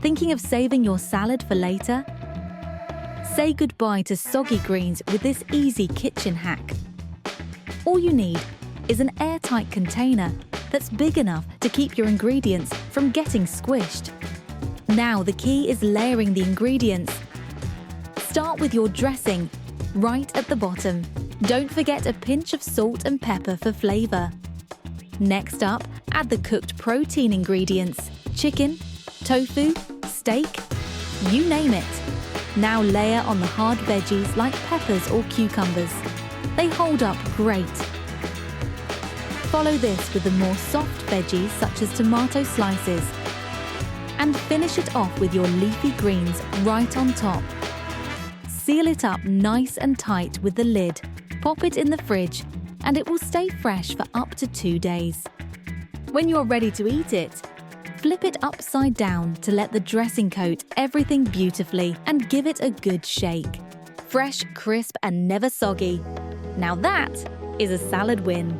Thinking of saving your salad for later? Say goodbye to soggy greens with this easy kitchen hack. All you need is an airtight container that's big enough to keep your ingredients from getting squished. Now the key is layering the ingredients. Start with your dressing, right at the bottom. Don't forget a pinch of salt and pepper for flavor. Next up, add the cooked protein ingredients: chicken, tofu, steak, you name it. Now layer on the hard veggies like peppers or cucumbers. They hold up great. Follow this with the more soft veggies such as tomato slices. And finish it off with your leafy greens right on top. Seal it up nice and tight with the lid. Pop it in the fridge and it will stay fresh for up to 2 days. When you're ready to eat it, flip it upside down to let the dressing coat everything beautifully and give it a good shake. Fresh, crisp and never soggy. Now that is a salad win.